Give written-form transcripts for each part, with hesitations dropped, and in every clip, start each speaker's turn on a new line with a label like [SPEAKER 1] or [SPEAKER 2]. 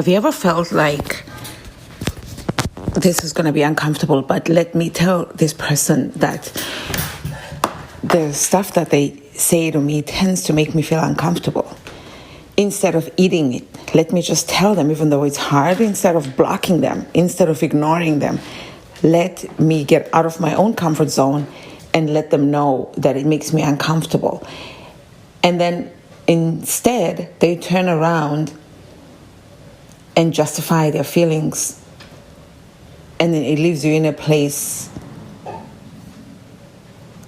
[SPEAKER 1] Have you ever felt like this is going to be uncomfortable, but let me tell this person that the stuff that they say to me tends to make me feel uncomfortable? Instead of eating it, let me just tell them, even though it's hard, instead of blocking them, instead of ignoring them, let me get out of my own comfort zone and let them know that it makes me uncomfortable. And then instead, they turn around and justify their feelings. And then it leaves you in a place.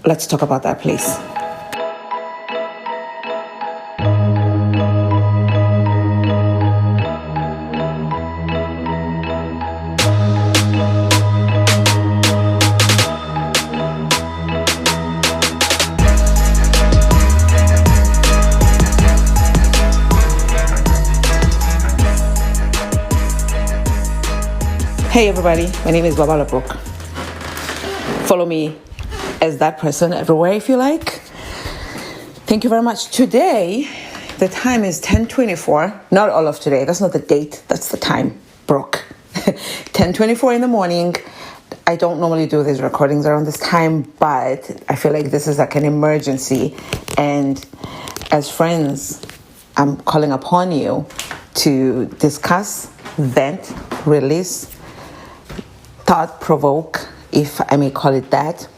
[SPEAKER 1] Let's talk about that place. Hey everybody, my name is Baba Labrook. Follow me as that person everywhere if you like. Thank you very much. Today, the time is 10:24. Not all of today, that's not the date, that's the time, Brooke. 10:24 in the morning. I don't normally do these recordings around this time, but I feel like this is like an emergency. And as friends, I'm calling upon you to discuss, vent, release, thought-provoke, if I may call it that.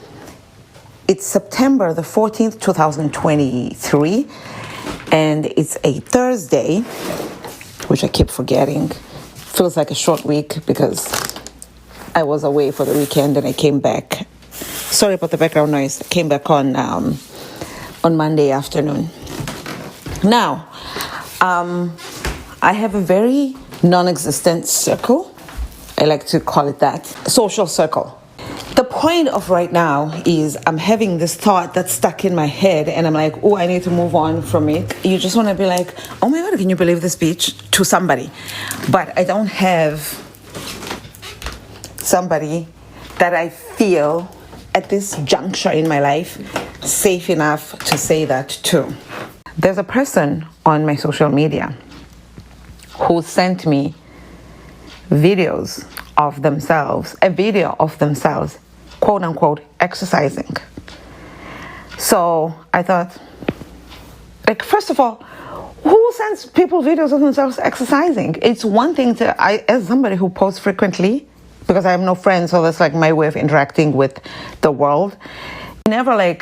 [SPEAKER 1] It's September the 14th, 2023, and it's a Thursday, which I keep forgetting. Feels like a short week because I was away for the weekend and I came back. Sorry about the background noise. I came back on Monday afternoon. Now, I have a very non-existent circle. I like to call it that, social circle. The point of right now is I'm having this thought that's stuck in my head and I'm like, oh, I need to move on from it. You just want to be like, oh my God, can you believe this speech to somebody? But I don't have somebody that I feel at this juncture in my life safe enough to say that to. There's a person on my social media who sent me videos of themselves, a video of themselves, quote unquote, exercising. So I thought, like, first of all, who sends people videos of themselves exercising? It's one thing as somebody who posts frequently, because I have no friends, so that's like my way of interacting with the world. I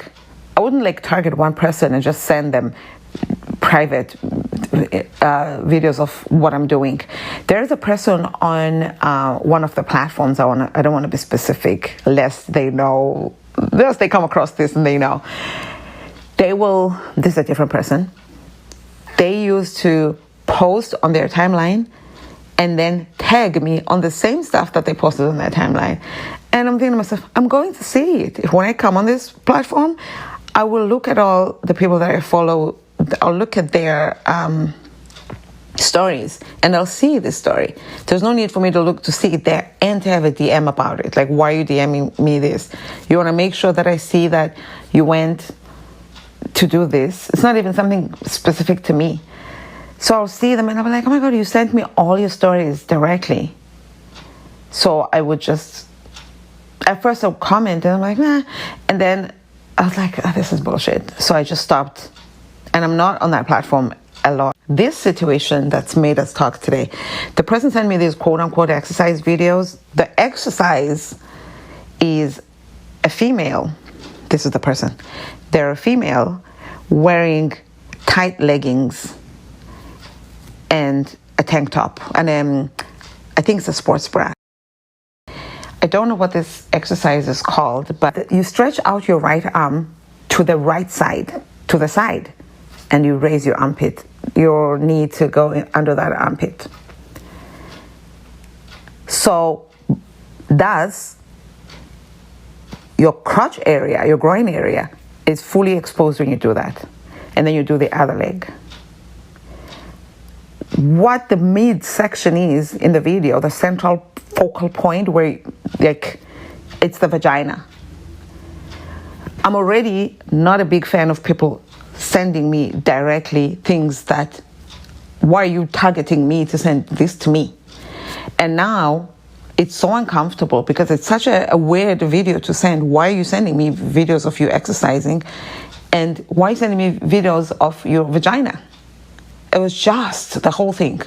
[SPEAKER 1] wouldn't target one person and just send them private videos of what I'm doing. There's a person on one of the platforms. I don't want to be specific, lest they come across this and they know. This is a different person. They used to post on their timeline and then tag me on the same stuff that they posted on their timeline. And I'm thinking to myself, I'm going to see it. When I come on this platform, I will look at all the people that I follow. I'll look at their stories and I'll see this story. There's no need for me to look to see it there and to have a DM about it. Like, why are you DMing me this? You want to make sure that I see that you went to do this. It's not even something specific to me. So I'll see them and I'll be like, oh my God, you sent me all your stories directly. So I would just, at first I'll comment and I'm like, nah. And then I was like, oh, this is bullshit. So I just stopped. And I'm not on that platform a lot. This situation that's made us talk today, the person sent me these quote-unquote exercise videos. The exercise is a female. This is the person. They're a female wearing tight leggings and a tank top. And I think it's a sports bra. I don't know what this exercise is called, but you stretch out your right arm to the right side, to the side. And you raise your armpit, your knee to go under that armpit. So thus, your crotch area, your groin area, is fully exposed when you do that. And then you do the other leg. What the midsection is in the video, the central focal point where, it's the vagina. I'm already not a big fan of people sending me directly things that why are you targeting me to send this to me? And now it's so uncomfortable because it's such a weird video to send. Why are you sending me videos of you exercising? And why are you sending me videos of your vagina? It was just the whole thing.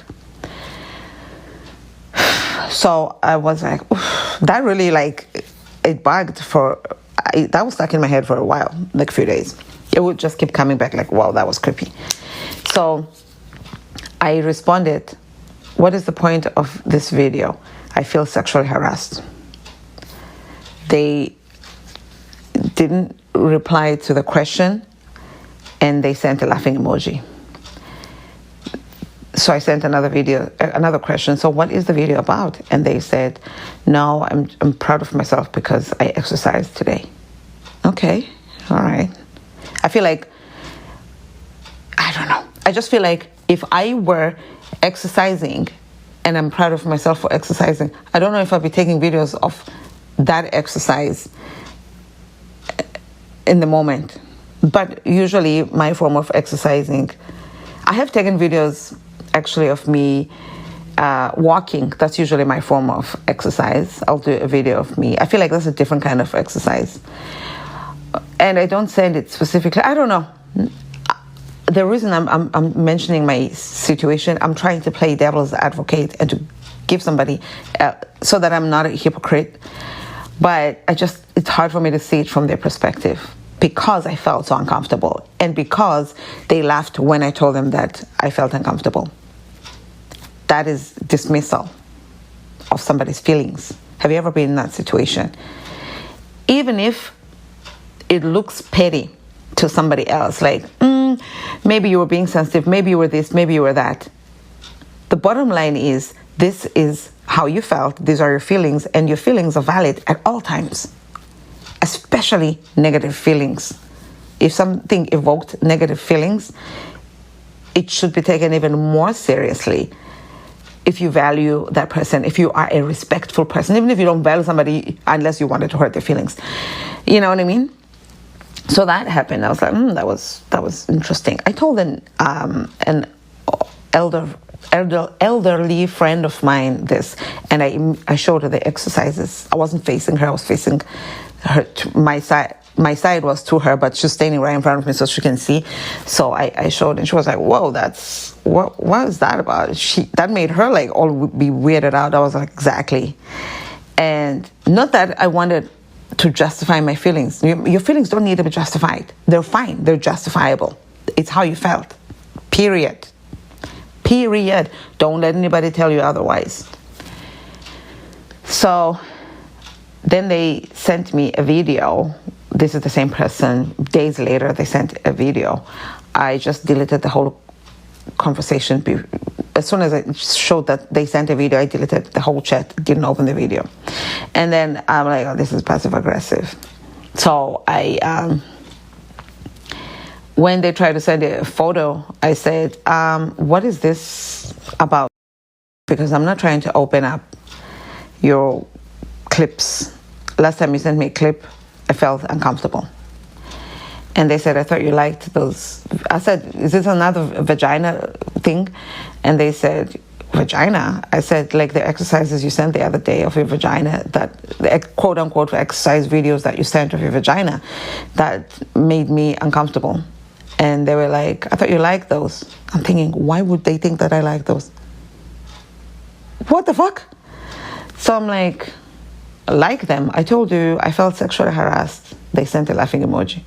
[SPEAKER 1] So I was like, oof, that really it bugged that was stuck in my head for a while, like a few days. It would just keep coming back like, wow, that was creepy. So I responded, what is the point of this video? I feel sexually harassed. They didn't reply to the question, and they sent a laughing emoji. So I sent another question. So what is the video about? And they said, no, I'm proud of myself because I exercised today. Okay, all right. I feel like, I don't know. I just feel like if I were exercising and I'm proud of myself for exercising, I don't know if I'd be taking videos of that exercise in the moment. But usually my form of exercising, I have taken videos actually of me walking. That's usually my form of exercise. I'll do a video of me. I feel like that's a different kind of exercise. And I don't send it specifically. I don't know. The reason I'm mentioning my situation, I'm trying to play devil's advocate and to give somebody so that I'm not a hypocrite. But it's hard for me to see it from their perspective because I felt so uncomfortable and because they laughed when I told them that I felt uncomfortable. That is dismissal of somebody's feelings. Have you ever been in that situation? Even if it looks petty to somebody else, like, maybe you were being sensitive, maybe you were this, maybe you were that. The bottom line is, this is how you felt, these are your feelings, and your feelings are valid at all times, especially negative feelings. If something evoked negative feelings, it should be taken even more seriously. If you value that person, if you are a respectful person, even if you don't value somebody unless you wanted to hurt their feelings. You know what I mean? So that happened. I was like, that was interesting. I told an elderly friend of mine this, and I showed her the exercises. I wasn't facing her. I was facing her to my side. My side was to her, but she's standing right in front of me so she can see. So I showed, and she was like, whoa, what is that about? That made her like all be weirded out. I was like, exactly. And not that I wanted to justify my feelings. Your feelings don't need to be justified. They're fine. They're justifiable. It's how you felt. Period. Don't let anybody tell you otherwise. So then they sent me a video. This is the same person. Days later, they sent a video. I just deleted the whole conversation. As soon as I showed that they sent a video, I deleted the whole chat, didn't open the video. And then I'm like, oh, this is passive aggressive. So when they tried to send a photo, I said, what is this about? Because I'm not trying to open up your clips. Last time you sent me a clip, I felt uncomfortable. And they said, I thought you liked those. I said, is this another vagina thing? And they said, vagina? I said, like the exercises you sent the other day of your vagina, that the quote unquote exercise videos that you sent of your vagina, that made me uncomfortable. And they were like, I thought you liked those. I'm thinking, why would they think that I like those? What the fuck? So I'm like them. I told you I felt sexually harassed. They sent a laughing emoji.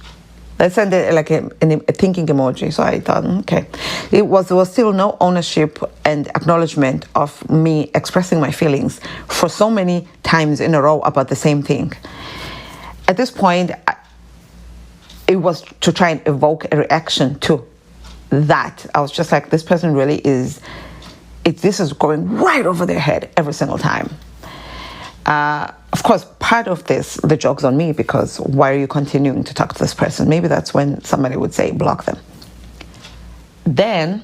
[SPEAKER 1] They sent it like a thinking emoji. So I thought, okay. There was still no ownership and acknowledgement of me expressing my feelings for so many times in a row about the same thing. At this point, it was to try and evoke a reaction to that. I was just like, this person really is, this is going right over their head every single time. Of course, part of this, the joke's on me, because why are you continuing to talk to this person? Maybe that's when somebody would say, block them. Then,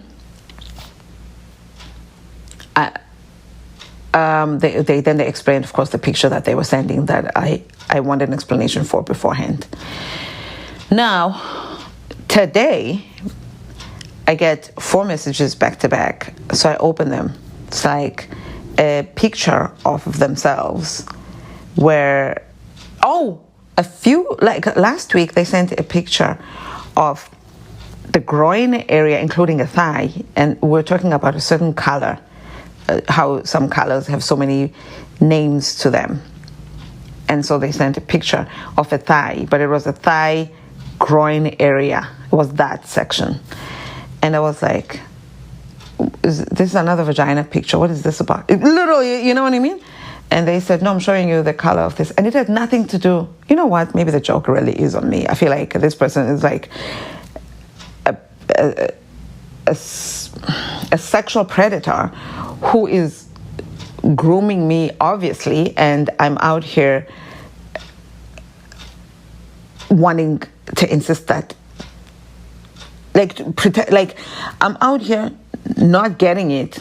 [SPEAKER 1] they explained, of course, the picture that they were sending that I wanted an explanation for beforehand. Now, today, I get 4 messages back to back. So I open them. It's like a picture of themselves where, a few, like last week they sent a picture of the groin area, including a thigh, and we're talking about a certain color, how some colors have so many names to them. And so they sent a picture of a thigh, but it was a thigh groin area. It was that section. And I was like, this is another vagina picture. What is this about? Literally, you know what I mean? And they said, no, I'm showing you the color of this. And it had nothing to do, you know what? Maybe the joke really is on me. I feel like this person is like a sexual predator who is grooming me, obviously, and I'm out here wanting to insist that, like, pretend, like I'm out here not getting it,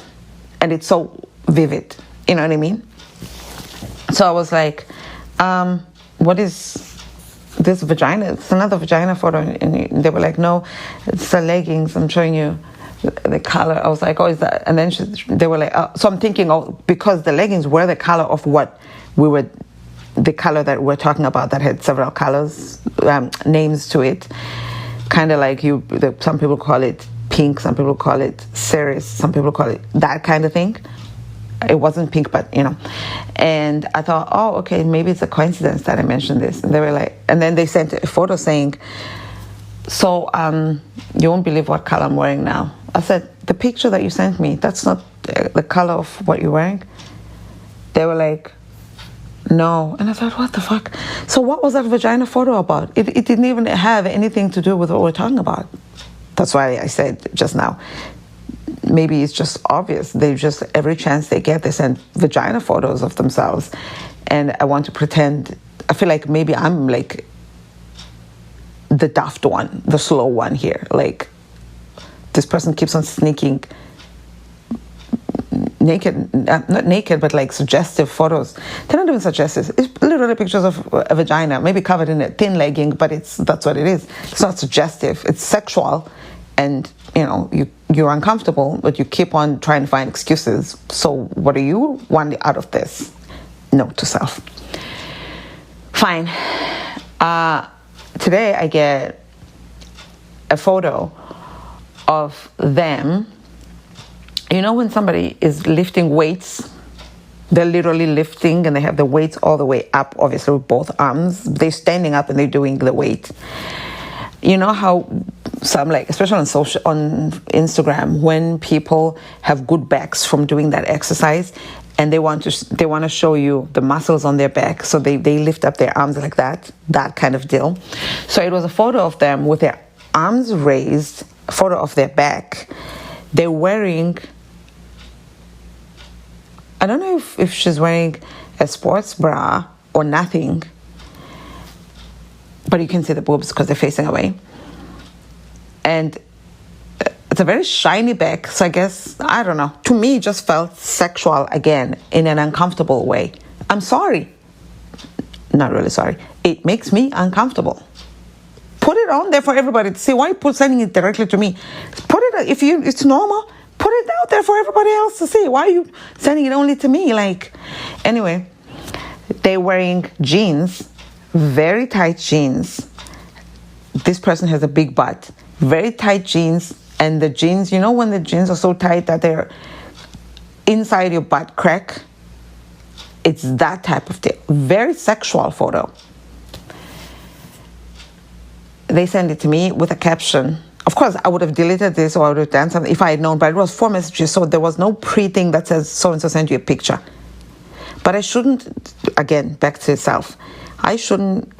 [SPEAKER 1] and it's so vivid. You know what I mean? So I was like, what is this vagina? It's another vagina photo. And they were like, no, it's the leggings. I'm showing you the color. I was like, oh, is that? And then they were like, oh. So I'm thinking, because the leggings were the color of what the color that we're talking about, that had several colors, names to it. Kind of like some people call it pink, some people call it cerise, some people call it that kind of thing. It wasn't pink, but and I thought, oh, okay, maybe it's a coincidence that I mentioned this. And they were like, and then they sent a photo saying, so you won't believe what color I'm wearing now. I said, the picture that you sent me, that's not the color of what you're wearing. They were like, no. And I thought, what the fuck? So what was that vagina photo about? It didn't even have anything to do with what we're talking about. That's why I said just now, maybe it's just obvious. They just, every chance they get, they send vagina photos of themselves. And I want to pretend, I feel like maybe I'm like the daft one, the slow one here. Like, this person keeps on sneaking naked, not naked, but like suggestive photos. They're not even suggestive. It's literally pictures of a vagina, maybe covered in a thin legging, but that's what it is. It's not suggestive. It's sexual. And, you're uncomfortable, but you keep on trying to find excuses. So what do you want out of this? Note to self. Fine. Today I get a photo of them. You know when somebody is lifting weights, they're literally lifting and they have the weights all the way up, obviously with both arms. They're standing up and they're doing the weight. You know how some, like, especially on Instagram, when people have good backs from doing that exercise, and they want to show you the muscles on their back, so they lift up their arms like that kind of deal. So it was a photo of them with their arms raised, a photo of their back. They're wearing, I don't know if she's wearing a sports bra or nothing, but you can see the boobs because they're facing away. And it's a very shiny back, so I guess, I don't know. To me, it just felt sexual again in an uncomfortable way. I'm sorry. Not really sorry. It makes me uncomfortable. Put it on there for everybody to see. Why are you sending it directly to me? Put it, if it's normal, put it out there for everybody else to see. Why are you sending it only to me? Anyway, they're wearing jeans, very tight jeans. This person has a big butt. Very tight jeans, and the jeans, when the jeans are so tight that they're inside your butt crack, it's that type of thing. Very sexual photo. They sent it to me with a caption. Of course, I would have deleted this or I would have done something if I had known, but it was 4 messages, so there was no pre-thing that says so-and-so sent you a picture. But I shouldn't, again, back to self.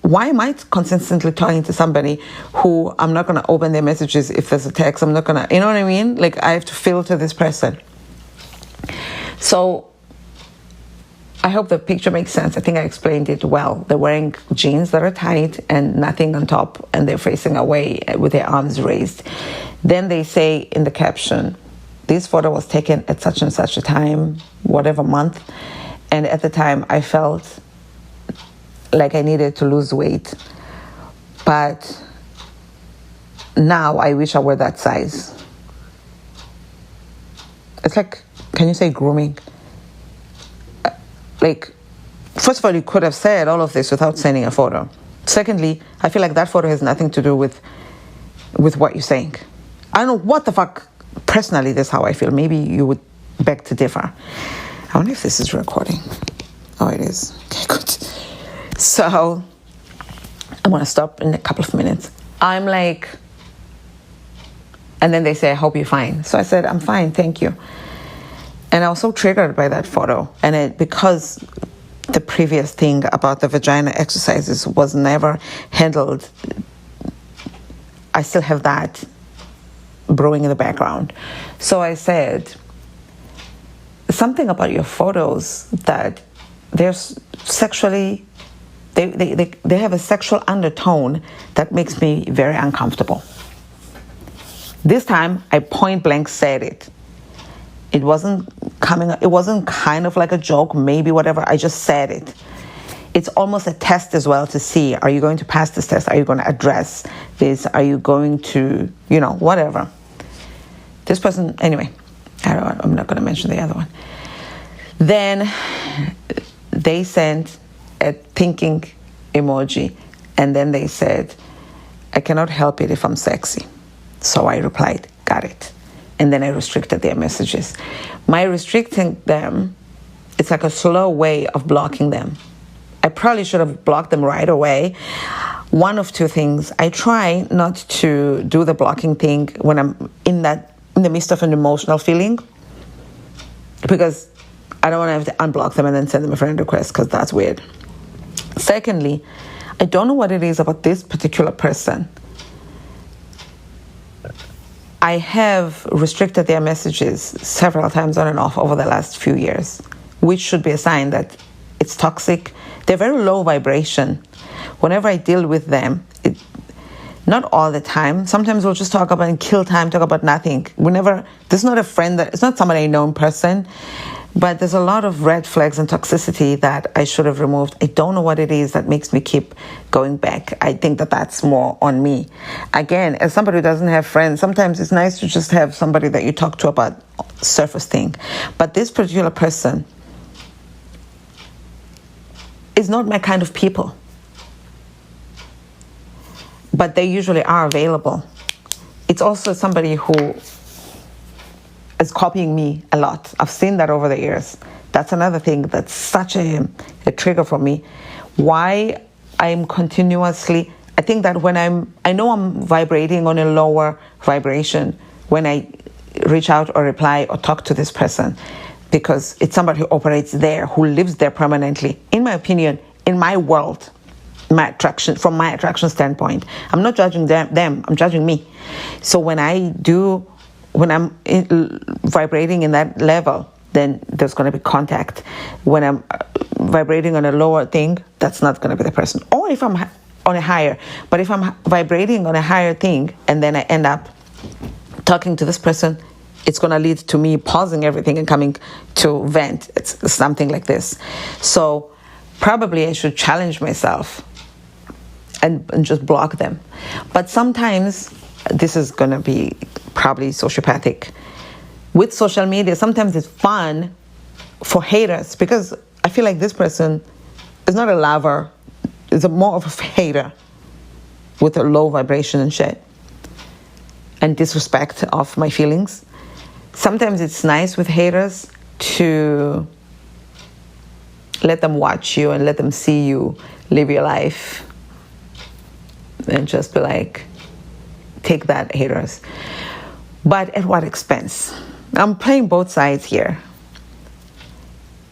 [SPEAKER 1] Why am I consistently talking to somebody who I'm not going to open their messages if there's a text? I'm not going to, you know what I mean? Like, I have to filter this person. So I hope the picture makes sense. I think I explained it well. They're wearing jeans that are tight and nothing on top, and they're facing away with their arms raised. Then they say in the caption, this photo was taken at such and such a time, whatever month. And at the time I felt like I needed to lose weight, but now I wish I were that size. it's like, can you say grooming? Like, first of all, you could have said all of this without sending a photo. Secondly, I feel like that photo has nothing to do with what you're saying. I don't know what the fuck. Personally, that's how I feel. Maybe you would beg to differ. I wonder if this is recording. Oh, it is. Okay, good. So I'm going to stop in a couple of minutes. I'm like, and then they say, I hope you're fine. So I said, I'm fine, thank you. And I was so triggered by that photo. And because the previous thing about the vagina exercises was never handled, I still have that brewing in the background. So I said, something about your photos that they're sexually, they have a sexual undertone that makes me very uncomfortable. This time I point blank said it. It wasn't kind of like a joke, maybe whatever. I just said it. It's almost a test as well to see, are you going to pass this test? Are you going to address this? Are you going to, whatever. This person, anyway, I'm not going to mention the other one. Then they sent a thinking emoji, and then they said, I cannot help it if I'm sexy. So I replied, got it. And then I restricted their messages. My restricting them, it's like a slow way of blocking them. I probably should have blocked them right away. One of two things. I try not to do the blocking thing when I'm in the midst of an emotional feeling, because I don't want to have to unblock them and then send them a friend request, because that's weird. Secondly, I don't know what it is about this particular person. I have restricted their messages several times on and off over the last few years, which should be a sign that it's toxic. They're very low vibration. Whenever I deal with them, not all the time. Sometimes we'll just talk about and kill time, talk about nothing. This is not a friend, it's not somebody I know in person, but there's a lot of red flags and toxicity that I should have removed. I don't know what it is that makes me keep going back. I think that that's more on me. Again, as somebody who doesn't have friends, sometimes it's nice to just have somebody that you talk to about surface thing. But this particular person is not my kind of people. But they usually are available. It's also somebody who is copying me a lot. I've seen that over the years. That's another thing that's such a trigger for me. Why I'm continuously, I think that when I know I'm vibrating on a lower vibration when I reach out or reply or talk to this person, because it's somebody who operates there, who lives there permanently. In my opinion, in my world, from my attraction standpoint, I'm not judging them, I'm judging me. So when I'm vibrating in that level, then there's going to be contact. When I'm vibrating on a lower thing, that's not going to be the person. Or if I'm on a higher, but if I'm vibrating on a higher thing and then I end up talking to this person, it's going to lead to me pausing everything and coming to vent. It's something like this. So probably I should challenge myself and just block them. But sometimes, this is going to be probably sociopathic. With social media, sometimes it's fun for haters, because I feel like this person is not a lover, is more of a hater with a low vibration and shit and disrespect of my feelings. Sometimes it's nice with haters to let them watch you and let them see you live your life and just be like, take that, haters. But at what expense? I'm playing both sides here.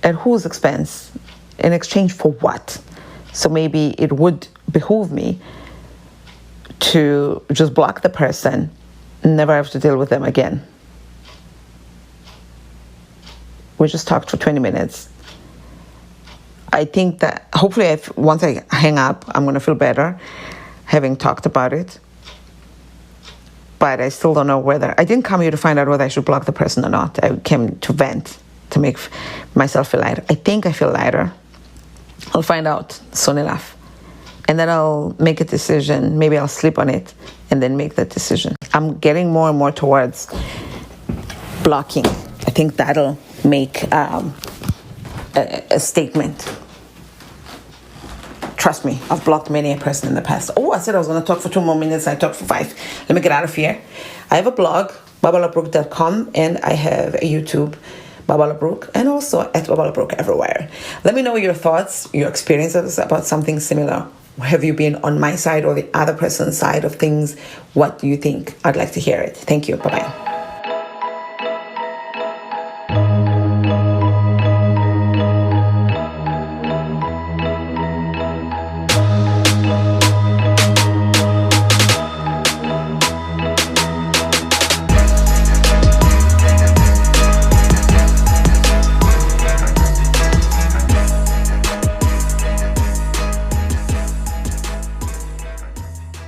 [SPEAKER 1] At whose expense? In exchange for what? So maybe it would behoove me to just block the person and never have to deal with them again. We just talked for 20 minutes. I think that hopefully once I hang up, I'm going to feel better having talked about it. But I still don't know whether, I didn't come here to find out whether I should block the person or not. I came to vent, to make myself feel lighter. I think I feel lighter. I'll find out soon enough. And then I'll make a decision. Maybe I'll sleep on it and then make that decision. I'm getting more and more towards blocking I think that'll make a statement. Trust me, I've blocked many a person in the past. Oh, I said I was going to talk for 2 more minutes. I talked for 5. Let me get out of here. I have a blog, babalabrook.com, and I have a YouTube, babalabrook, and also at babalabrook everywhere. Let me know your thoughts, your experiences about something similar. Have you been on my side or the other person's side of things? What do you think? I'd like to hear it. Thank you. Bye-bye.